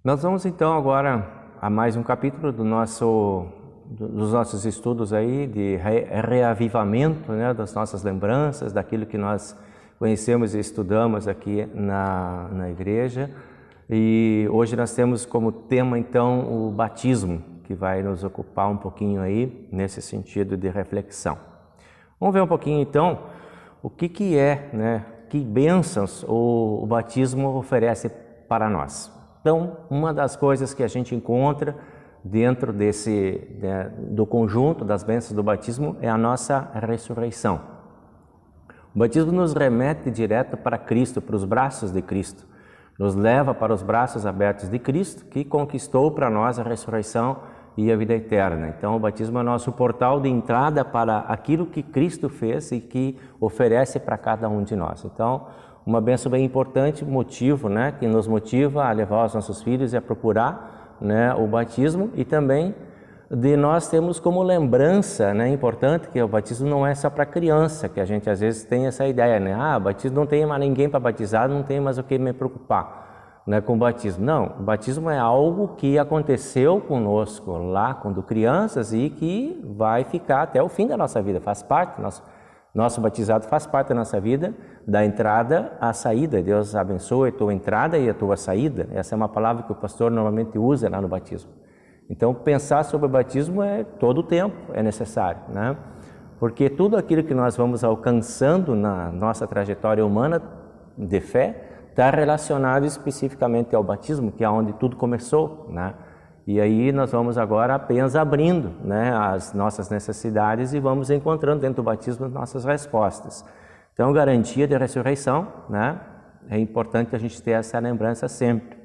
Nós vamos então agora a mais um capítulo dos nossos estudos aí de reavivamento, né, das nossas lembranças, daquilo que nós conhecemos e estudamos aqui na igreja. E hoje nós temos como tema então o batismo, que vai nos ocupar um pouquinho aí nesse sentido de reflexão. Vamos ver um pouquinho então o que é, né, que bênçãos o batismo oferece para nós. Então, uma das coisas que a gente encontra dentro do conjunto das bênçãos do batismo é a nossa ressurreição. O batismo nos remete direto para Cristo, para os braços de Cristo. Nos leva para os braços abertos de Cristo, que conquistou para nós a ressurreição e a vida eterna. Então, o batismo é o nosso portal de entrada para aquilo que Cristo fez e que oferece para cada um de nós. Então, uma bênção bem importante, motivo, né, que nos motiva a levar os nossos filhos e a procurar, né, o batismo, e também de nós temos como lembrança, né, importante, que o batismo não é só para criança, que a gente às vezes tem essa ideia, né, batismo não tem mais ninguém para batizar, não tem mais o que me preocupar, né, com o batismo. Não, o batismo é algo que aconteceu conosco lá quando crianças e que vai ficar até o fim da nossa vida, faz parte, nosso batizado faz parte da nossa vida, da entrada à saída. Deus abençoe a tua entrada e a tua saída. Essa é uma palavra que o pastor normalmente usa lá no batismo. Então, pensar sobre o batismo todo o tempo é necessário, né? Porque tudo aquilo que nós vamos alcançando na nossa trajetória humana de fé está relacionado especificamente ao batismo, que é onde tudo começou, né? E aí nós vamos agora apenas abrindo, né, as nossas necessidades e vamos encontrando dentro do batismo as nossas respostas. Então, garantia de ressurreição, né? É importante a gente ter essa lembrança sempre.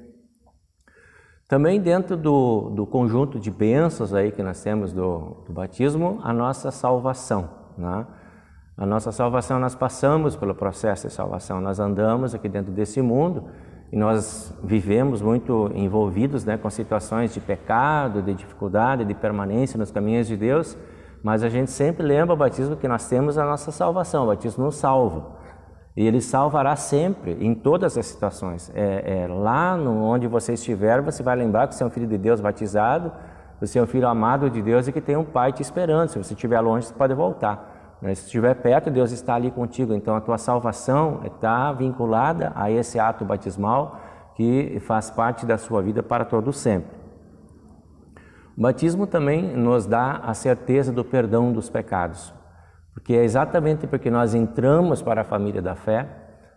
Também dentro do conjunto de bênçãos aí que nós temos do batismo, a nossa salvação, né? A nossa salvação, nós passamos pelo processo de salvação, nós andamos aqui dentro desse mundo e nós vivemos muito envolvidos, né, com situações de pecado, de dificuldade, de permanência nos caminhos de Deus, mas a gente sempre lembra o batismo que nós temos a nossa salvação, o batismo nos salva. E Ele salvará sempre, em todas as situações. Lá onde você estiver, você vai lembrar que você é um filho de Deus batizado, você é um filho amado de Deus e que tem um Pai te esperando. Se você estiver longe, você pode voltar. Mas se estiver perto, Deus está ali contigo. Então, a tua salvação está vinculada a esse ato batismal que faz parte da sua vida para todo sempre. O batismo também nos dá a certeza do perdão dos pecados. Porque é exatamente porque nós entramos para a família da fé,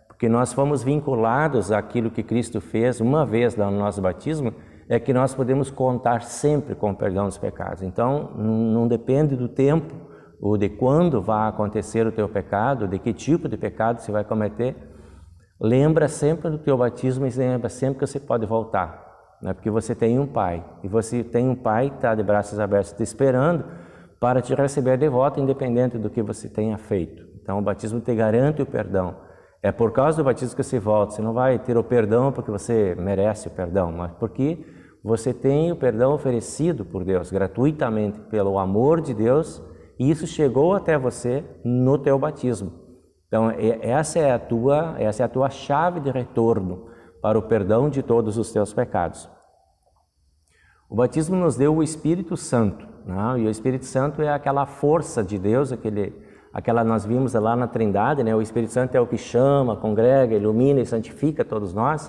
porque nós fomos vinculados àquilo que Cristo fez uma vez no nosso batismo, é que nós podemos contar sempre com o perdão dos pecados. Então, não depende do tempo ou de quando vai acontecer o teu pecado, de que tipo de pecado você vai cometer. Lembra sempre do teu batismo e lembra sempre que você pode voltar, né? Porque você tem um Pai, e você tem um Pai que está de braços abertos te esperando para te receber de volta, independente do que você tenha feito. Então, o batismo te garante o perdão. É por causa do batismo que você volta. Você não vai ter o perdão porque você merece o perdão, mas porque você tem o perdão oferecido por Deus, gratuitamente, pelo amor de Deus, e isso chegou até você no teu batismo. Então, essa é a tua chave de retorno para o perdão de todos os teus pecados. O batismo nos deu o Espírito Santo, né? E o Espírito Santo é aquela força de Deus, aquela nós vimos lá na Trindade, né? O Espírito Santo é o que chama, congrega, ilumina e santifica todos nós.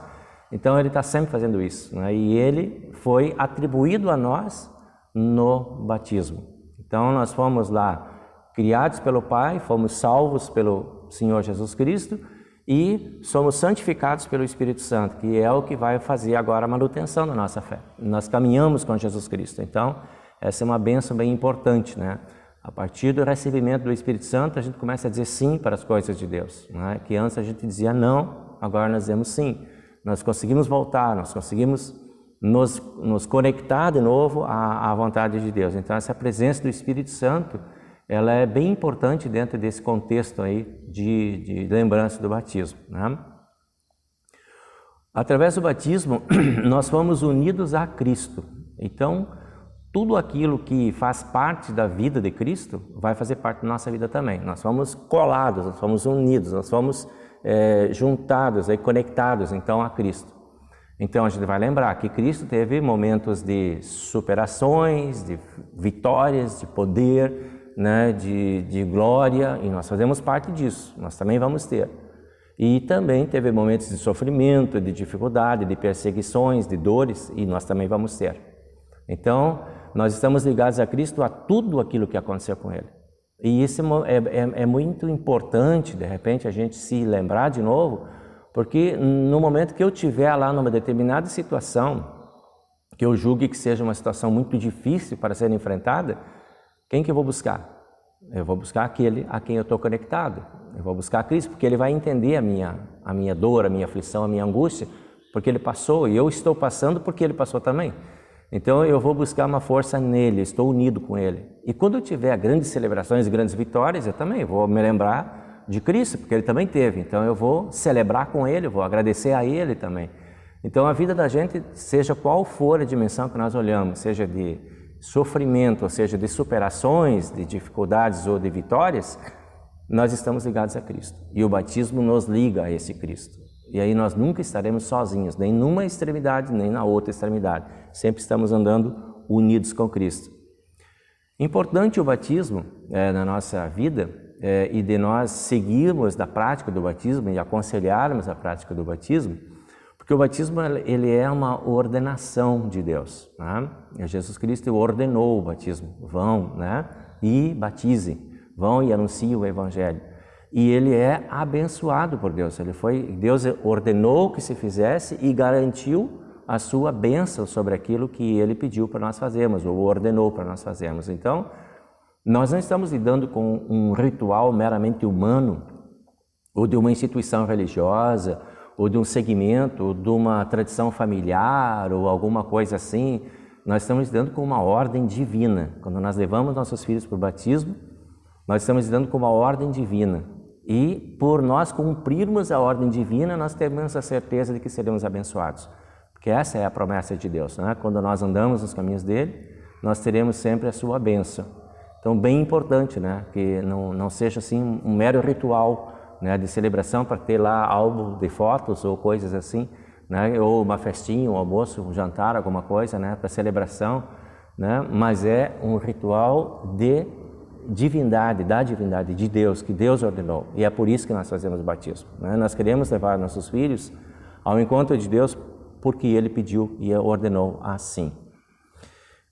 Então, Ele está sempre fazendo isso, né? E Ele foi atribuído a nós no batismo. Então, nós fomos lá criados pelo Pai, fomos salvos pelo Senhor Jesus Cristo e somos santificados pelo Espírito Santo, que é o que vai fazer agora a manutenção da nossa fé. Nós caminhamos com Jesus Cristo. Então, essa é uma bênção bem importante, né? A partir do recebimento do Espírito Santo, a gente começa a dizer sim para as coisas de Deus, né? Que antes a gente dizia não, agora nós dizemos sim. Nós conseguimos voltar, nós conseguimos nos conectar de novo à vontade de Deus. Então, essa presença do Espírito Santo, ela é bem importante dentro desse contexto aí de lembrança do batismo, né? Através do batismo, nós fomos unidos a Cristo. Então, tudo aquilo que faz parte da vida de Cristo vai fazer parte da nossa vida também. Nós fomos colados, nós fomos unidos, nós fomos juntados, conectados então a Cristo. Então a gente vai lembrar que Cristo teve momentos de superações, de vitórias, de poder, né, de glória, e nós fazemos parte disso, nós também vamos ter. E também teve momentos de sofrimento, de dificuldade, de perseguições, de dores, e nós também vamos ter. Então, nós estamos ligados a Cristo a tudo aquilo que aconteceu com Ele. E isso é muito importante, de repente, a gente se lembrar de novo, porque no momento que eu estiver lá numa determinada situação, que eu julgue que seja uma situação muito difícil para ser enfrentada, quem que eu vou buscar? Eu vou buscar aquele a quem eu estou conectado. Eu vou buscar Cristo, porque Ele vai entender a minha dor, a minha aflição, a minha angústia, porque Ele passou, e eu estou passando porque Ele passou também. Então eu vou buscar uma força nele, estou unido com Ele. E quando eu tiver grandes celebrações e grandes vitórias, eu também vou me lembrar de Cristo, porque Ele também teve. Então eu vou celebrar com Ele, vou agradecer a Ele também. Então a vida da gente, seja qual for a dimensão que nós olhamos, seja de sofrimento, ou seja, de superações, de dificuldades ou de vitórias, nós estamos ligados a Cristo. E o batismo nos liga a esse Cristo. E aí nós nunca estaremos sozinhos, nem numa extremidade, nem na outra extremidade. Sempre estamos andando unidos com Cristo. Importante o batismo na nossa vida e de nós seguirmos da prática do batismo e aconselharmos a prática do batismo, porque o batismo ele é uma ordenação de Deus, né? Jesus Cristo ordenou o batismo. Vão, né? E batizem, vão e anunciem o Evangelho. E ele é abençoado por Deus. Deus ordenou que se fizesse e garantiu a sua bênção sobre aquilo que Ele pediu para nós fazermos, ou ordenou para nós fazermos. Então, nós não estamos lidando com um ritual meramente humano, ou de uma instituição religiosa, ou de um segmento, ou de uma tradição familiar, ou alguma coisa assim. Nós estamos lidando com uma ordem divina. Quando nós levamos nossos filhos para o batismo, nós estamos lidando com uma ordem divina. E por nós cumprirmos a ordem divina, nós temos a certeza de que seremos abençoados. Porque essa é a promessa de Deus, né? Quando nós andamos nos caminhos dele, nós teremos sempre a sua bênção. Então, bem importante, né? Que não seja assim um mero ritual, né, de celebração para ter lá álbum de fotos ou coisas assim, né? Ou uma festinha, um almoço, um jantar, alguma coisa, né, para celebração, né? Mas é um ritual de divindade, da divindade de Deus, que Deus ordenou. E é por isso que nós fazemos o batismo, né? Nós queremos levar nossos filhos ao encontro de Deus porque Ele pediu e ordenou assim.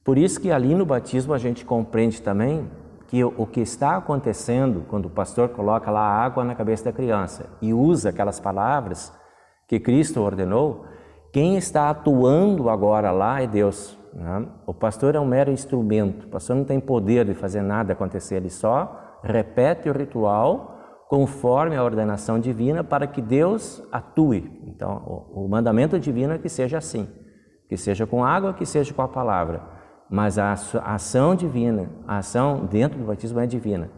Por isso que ali no batismo a gente compreende também que o que está acontecendo quando o pastor coloca lá a água na cabeça da criança e usa aquelas palavras que Cristo ordenou, quem está atuando agora lá é Deus, né? O pastor é um mero instrumento, o pastor não tem poder de fazer nada acontecer, ele só repete o ritual conforme a ordenação divina para que Deus atue. Então, o mandamento divino é que seja assim, que seja com água, que seja com a palavra. Mas a ação divina, a ação dentro do batismo é divina.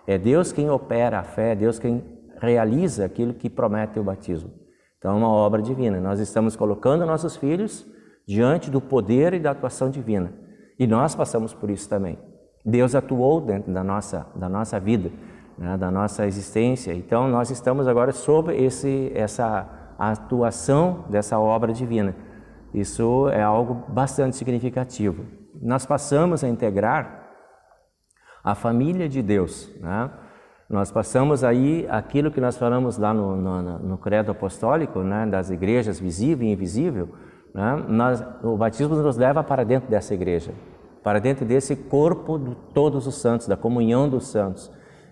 É Deus quem opera a fé, é Deus quem realiza aquilo que promete o batismo. Então, é uma obra divina. Nós estamos colocando nossos filhos diante do poder e da atuação divina. E nós passamos por isso também. Deus atuou dentro da nossa vida, né, da nossa existência. Então, nós estamos agora sob essa atuação dessa obra divina. Isso é algo bastante significativo. Nós passamos a integrar a família de Deus, né? Nós passamos aí aquilo que nós falamos lá no credo apostólico, né, das igrejas visível e invisível, né? O batismo nos leva para dentro dessa igreja, para dentro desse corpo de todos os santos, da comunhão dos santos.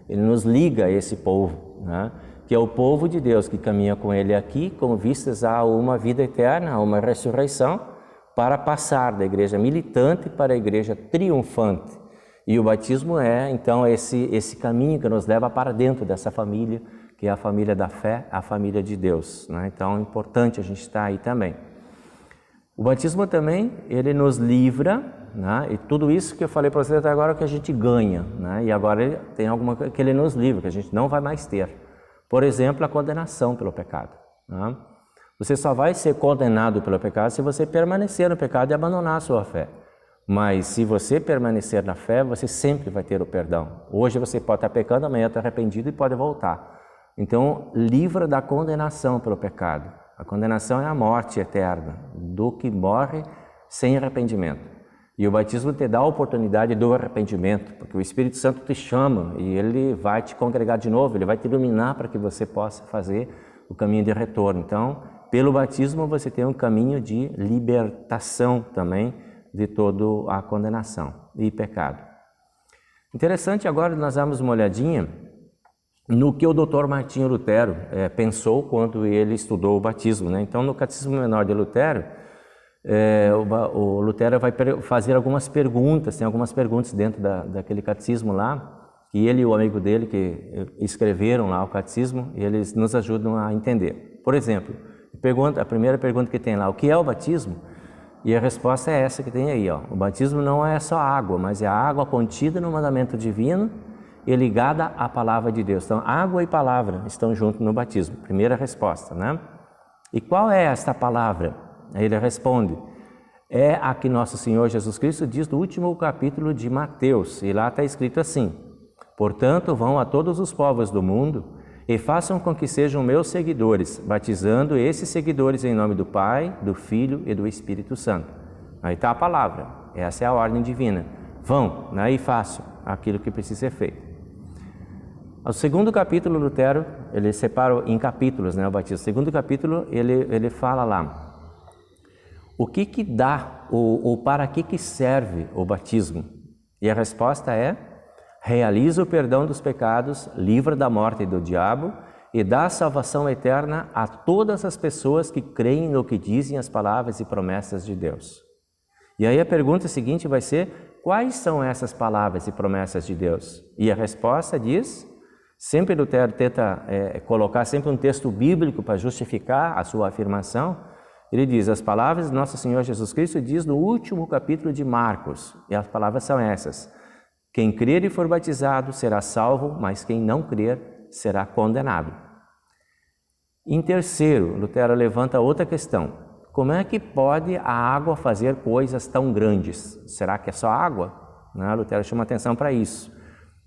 Ele nos liga a esse povo, né, que é o povo de Deus que caminha com Ele aqui, com vistas a uma vida eterna, a uma ressurreição, para passar da igreja militante para a igreja triunfante. E o batismo é, então, esse caminho que nos leva para dentro dessa família, que é a família da fé, a família de Deus, né? Então, é importante a gente estar aí também. O batismo também, ele nos livra, né? E tudo isso que eu falei para vocês até agora é o que a gente ganha, né? E agora tem alguma coisa que ele nos livra, que a gente não vai mais ter. Por exemplo, a condenação pelo pecado, né? Você só vai ser condenado pelo pecado se você permanecer no pecado e abandonar a sua fé. Mas se você permanecer na fé, você sempre vai ter o perdão. Hoje você pode estar pecando, amanhã está arrependido e pode voltar. Então, livra da condenação pelo pecado. A condenação é a morte eterna do que morre sem arrependimento. E o batismo te dá a oportunidade do arrependimento, porque o Espírito Santo te chama e ele vai te congregar de novo, ele vai te iluminar para que você possa fazer o caminho de retorno. Então, pelo batismo você tem um caminho de libertação também de toda a condenação e pecado. Interessante, agora nós damos uma olhadinha no que o Dr. Martinho Lutero pensou quando ele estudou o batismo, né? Então, no Catecismo Menor de Lutero, o Lutero vai fazer algumas perguntas, tem algumas perguntas dentro daquele catecismo lá, que ele e o amigo dele que escreveram lá o catecismo, eles nos ajudam a entender. Por exemplo, a primeira pergunta que tem lá, o que é o batismo? E a resposta é essa que tem aí, ó. O batismo não é só água, mas é a água contida no mandamento divino e ligada à palavra de Deus. Então, água e palavra estão juntos no batismo. Primeira resposta, né? E qual é esta palavra? Aí ele responde, é a que nosso Senhor Jesus Cristo diz no último capítulo de Mateus, e lá está escrito assim, portanto, vão a todos os povos do mundo e façam com que sejam meus seguidores, batizando esses seguidores em nome do Pai, do Filho e do Espírito Santo. Aí está a palavra, essa é a ordem divina. Vão, né, e façam aquilo que precisa ser feito. O segundo capítulo, Lutero, ele separa em capítulos, né, o batismo. O segundo capítulo, ele fala lá, o que dá, ou para que serve o batismo? E a resposta é, realiza o perdão dos pecados, livra da morte e do diabo e dá salvação eterna a todas as pessoas que creem no que dizem as palavras e promessas de Deus. E aí a pergunta seguinte vai ser, quais são essas palavras e promessas de Deus? E a resposta diz, sempre Lutero tenta colocar sempre um texto bíblico para justificar a sua afirmação. Ele diz, as palavras de nosso Senhor Jesus Cristo diz no último capítulo de Marcos, e as palavras são essas, quem crer e for batizado será salvo, mas quem não crer será condenado. Em terceiro, Lutero levanta outra questão, como é que pode a água fazer coisas tão grandes? Será que é só água? Não, Lutero chama atenção para isso.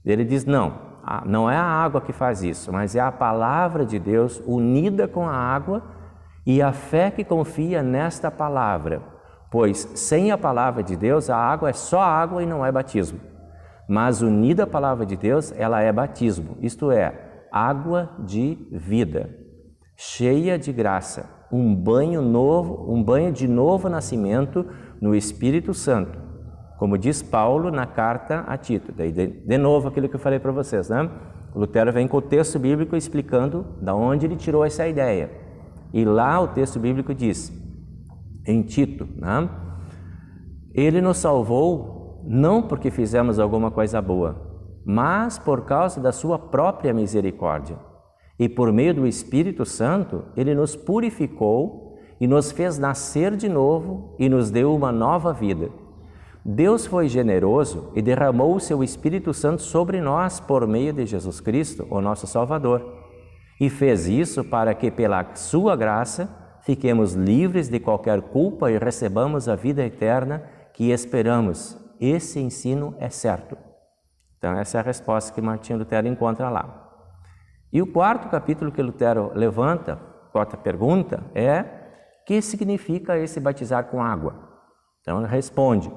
Ele diz, não é a água que faz isso, mas é a palavra de Deus unida com a água e a fé que confia nesta palavra, pois sem a palavra de Deus a água é só água e não é batismo, mas unida à palavra de Deus ela é batismo, isto é, água de vida, cheia de graça, um banho de novo nascimento no Espírito Santo, como diz Paulo na carta a Tito. Daí, de novo aquilo que eu falei para vocês, né? Lutero vem com o texto bíblico explicando de onde ele tirou essa ideia. E lá o texto bíblico diz, em Tito, né? Ele nos salvou não porque fizemos alguma coisa boa, mas por causa da sua própria misericórdia. E por meio do Espírito Santo, ele nos purificou e nos fez nascer de novo e nos deu uma nova vida. Deus foi generoso e derramou o seu Espírito Santo sobre nós por meio de Jesus Cristo, o nosso Salvador. E fez isso para que, pela sua graça, fiquemos livres de qualquer culpa e recebamos a vida eterna que esperamos. Esse ensino é certo. Então, essa é a resposta que Martinho Lutero encontra lá. E o quarto capítulo que Lutero levanta, quarta pergunta, é: o que significa esse batizar com água? Então, ele responde: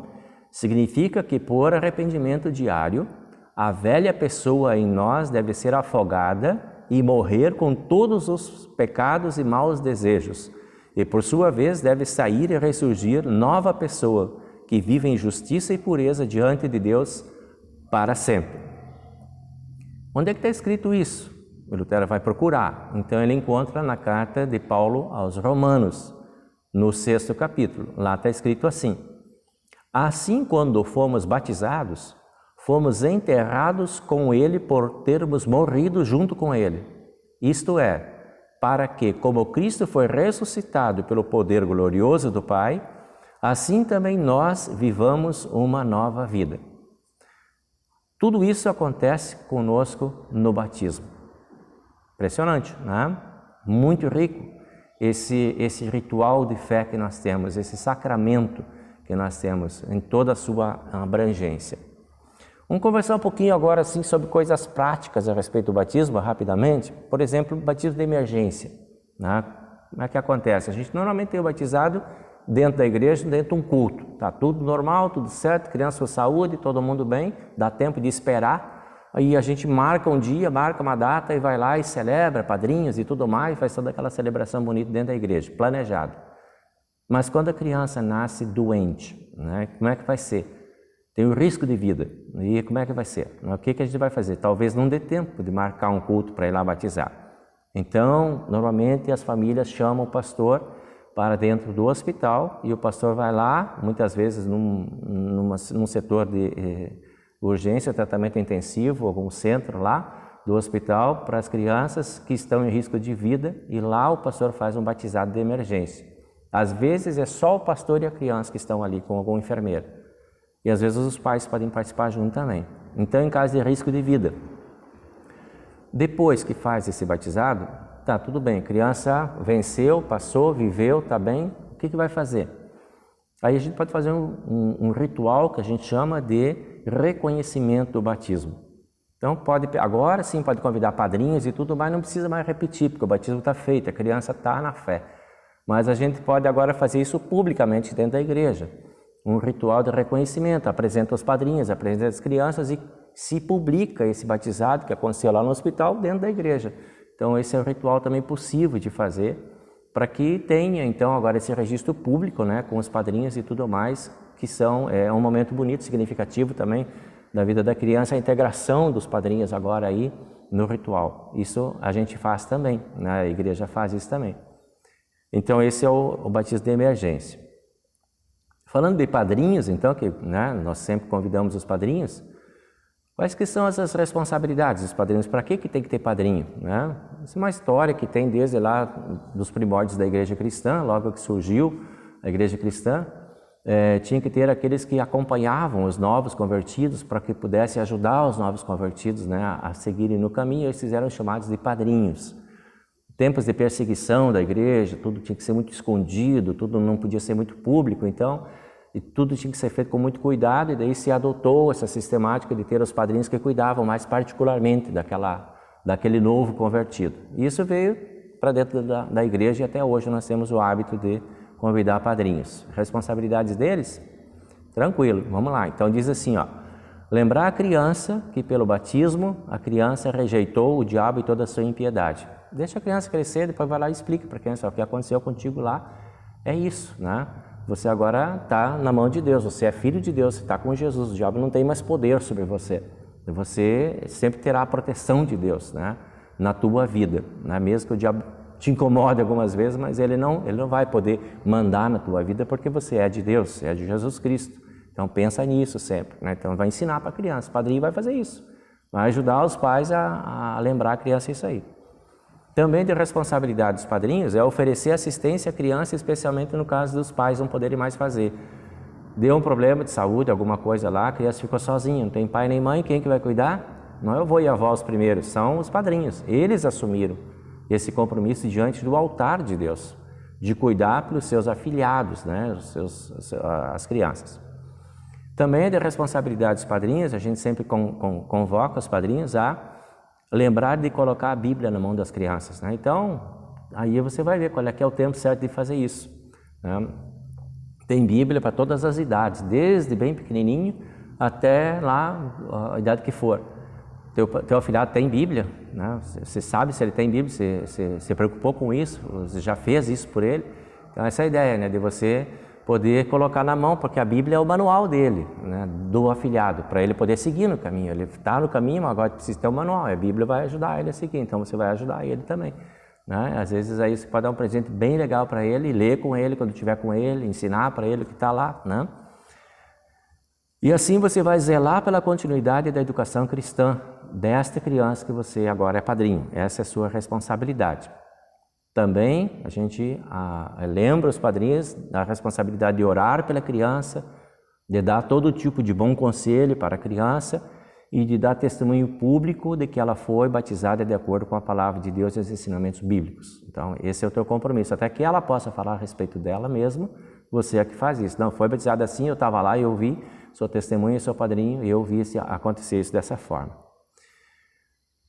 significa que, por arrependimento diário, a velha pessoa em nós deve ser afogada e morrer com todos os pecados e maus desejos, e por sua vez deve sair e ressurgir nova pessoa, que vive em justiça e pureza diante de Deus para sempre. Onde é que está escrito isso? O Lutero vai procurar. Então ele encontra na carta de Paulo aos Romanos, no 6º capítulo. Lá está escrito assim: assim, quando fomos batizados, fomos enterrados com ele por termos morrido junto com ele. Isto é, para que, como Cristo foi ressuscitado pelo poder glorioso do Pai, assim também nós vivamos uma nova vida. Tudo isso acontece conosco no batismo. Impressionante, né? Muito rico esse ritual de fé que nós temos, esse sacramento que nós temos em toda a sua abrangência. Vamos conversar um pouquinho agora assim sobre coisas práticas a respeito do batismo, rapidamente. Por exemplo, batismo de emergência, né? Como é que acontece? A gente normalmente tem o batizado dentro da igreja, dentro de um culto. Tá tudo normal, tudo certo, criança com saúde, todo mundo bem, dá tempo de esperar. Aí a gente marca um dia, marca uma data e vai lá e celebra, padrinhos e tudo mais, faz toda aquela celebração bonita dentro da igreja, planejado. Mas quando a criança nasce doente, né, como é que vai ser? Tem o risco de vida. E como é que vai ser? O que a gente vai fazer? Talvez não dê tempo de marcar um culto para ir lá batizar. Então, normalmente as famílias chamam o pastor para dentro do hospital e o pastor vai lá, muitas vezes num setor de urgência, tratamento intensivo, algum centro lá do hospital para as crianças que estão em risco de vida, e lá o pastor faz um batizado de emergência. Às vezes é só o pastor e a criança que estão ali com algum enfermeiro. E às vezes os pais podem participar junto também. Então, em caso de risco de vida, depois que faz esse batizado, tá tudo bem, a criança venceu, passou, viveu, tá bem, o que vai fazer? Aí a gente pode fazer um ritual que a gente chama de reconhecimento do batismo. Então, agora sim pode convidar padrinhos e tudo, mas não precisa mais repetir, porque o batismo está feito, a criança está na fé. Mas a gente pode agora fazer isso publicamente dentro da igreja. Um ritual de reconhecimento, apresenta os padrinhos, apresenta as crianças e se publica esse batizado que aconteceu lá no hospital dentro da igreja. Então esse é um ritual também possível de fazer para que tenha então agora esse registro público, né, com os padrinhos e tudo mais, que é um momento bonito, significativo também da vida da criança, a integração dos padrinhos agora aí no ritual. Isso a gente faz também, né, a igreja faz isso também. Então esse é o batismo de emergência. Falando de padrinhos, então, que né, nós sempre convidamos os padrinhos, quais que são essas responsabilidades dos padrinhos? Para que tem que ter padrinho? Né? Isso é uma história que tem desde lá dos primórdios da igreja cristã, logo que surgiu a igreja cristã, tinha que ter aqueles que acompanhavam os novos convertidos para que pudessem ajudar os novos convertidos, né, a seguirem no caminho. Eles eram chamados de padrinhos. Tempos de perseguição da igreja, tudo tinha que ser muito escondido, tudo não podia ser muito público, então, e tudo tinha que ser feito com muito cuidado, e daí se adotou essa sistemática de ter os padrinhos que cuidavam mais particularmente daquele novo convertido. E isso veio para dentro da igreja e até hoje nós temos o hábito de convidar padrinhos. Responsabilidades deles? Tranquilo, vamos lá. Então diz assim, ó: lembrar a criança que pelo batismo a criança rejeitou o diabo e toda a sua impiedade. Deixa a criança crescer, depois vai lá e explica para a criança: o que aconteceu contigo lá é isso, né? Você agora está na mão de Deus, você é filho de Deus, você está com Jesus, o diabo não tem mais poder sobre você. Você sempre terá a proteção de Deus, né, na tua vida, né? Mesmo que o diabo te incomode algumas vezes, mas ele não vai poder mandar na tua vida, porque você é de Deus, é de Jesus Cristo. Então pensa nisso sempre, né? Então vai ensinar para a criança, o padrinho vai fazer isso, vai ajudar os pais a lembrar a criança isso aí. Também de responsabilidade dos padrinhos é oferecer assistência à criança, especialmente no caso dos pais não poderem mais fazer. Deu um problema de saúde, alguma coisa lá, a criança ficou sozinha, não tem pai nem mãe, quem que vai cuidar? Não é o avô e a avó os primeiros, são os padrinhos. Eles assumiram esse compromisso diante do altar de Deus, de cuidar pelos seus afilhados, né, as crianças. Também é de responsabilidade dos padrinhos, a gente sempre convoca os padrinhos a lembrar de colocar a Bíblia na mão das crianças, né? Então, aí você vai ver qual é que é o tempo certo de fazer isso, né? Tem Bíblia para todas as idades, desde bem pequenininho até lá a idade que for. Teu afilhado tem Bíblia, né? Você sabe se ele tem Bíblia, você se preocupou com isso, você já fez isso por ele. Então essa é a ideia, né, de você poder colocar na mão, porque a Bíblia é o manual dele, né, do afilhado, para ele poder seguir no caminho. Ele está no caminho, mas agora precisa ter um manual, a Bíblia vai ajudar ele a seguir, então você vai ajudar ele também, né? Às vezes aí você pode dar um presente bem legal para ele, ler com ele quando estiver com ele, ensinar para ele o que está lá, né? E assim você vai zelar pela continuidade da educação cristã desta criança que você agora é padrinho. Essa é a sua responsabilidade. Também a gente lembra os padrinhos da responsabilidade de orar pela criança, de dar todo tipo de bom conselho para a criança e de dar testemunho público de que ela foi batizada de acordo com a palavra de Deus e os ensinamentos bíblicos. Então esse é o teu compromisso, até que ela possa falar a respeito dela mesma, você é que faz isso. Não, foi batizada assim, eu estava lá e eu vi, sou testemunha, sou padrinho e eu vi acontecer isso dessa forma.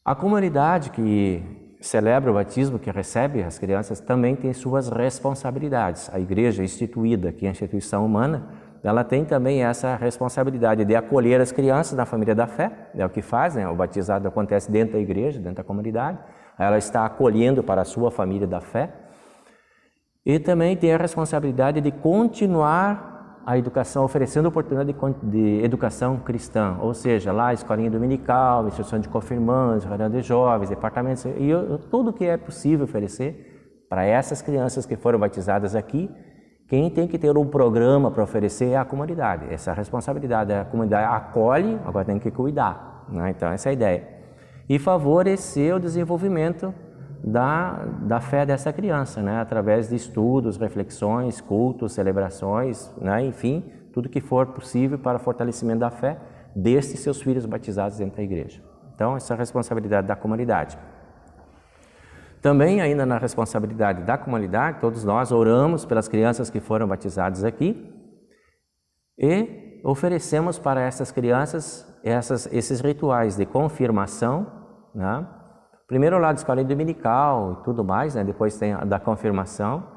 A comunidade que celebra o batismo, que recebe as crianças, também tem suas responsabilidades. A igreja instituída, que é a instituição humana, ela tem também essa responsabilidade de acolher as crianças na família da fé, é o que faz, né? O batizado acontece dentro da igreja, dentro da comunidade, ela está acolhendo para a sua família da fé, e também tem a responsabilidade de continuar a educação, oferecendo oportunidade de educação cristã, ou seja, lá escolinha dominical, instrução de confirmandos, reunião de jovens, departamentos, e tudo que é possível oferecer para essas crianças que foram batizadas aqui. Quem tem que ter um programa para oferecer é a comunidade. Essa responsabilidade, a comunidade acolhe, agora tem que cuidar, né? Então essa é a ideia. E favorecer o desenvolvimento da fé dessa criança, né? Através de estudos, reflexões, cultos, celebrações, né? Enfim, tudo que for possível para o fortalecimento da fé destes seus filhos batizados dentro da igreja. Então essa é a responsabilidade da comunidade. Também ainda na responsabilidade da comunidade, todos nós oramos pelas crianças que foram batizadas aqui e oferecemos para essas crianças esses rituais de confirmação, né? Primeiro lá da escola dominical e tudo mais, né? Depois tem a da confirmação,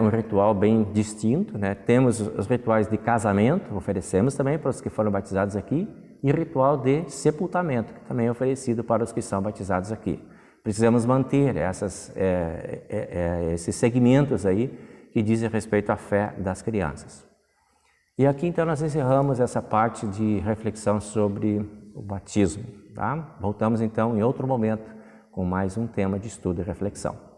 um ritual bem distinto, né? Temos os rituais de casamento, oferecemos também para os que foram batizados aqui, e ritual de sepultamento, que também é oferecido para os que são batizados aqui. Precisamos manter esses segmentos aí que dizem respeito à fé das crianças. E aqui então nós encerramos essa parte de reflexão sobre o batismo, tá? Voltamos então em outro momento com mais um tema de estudo e reflexão.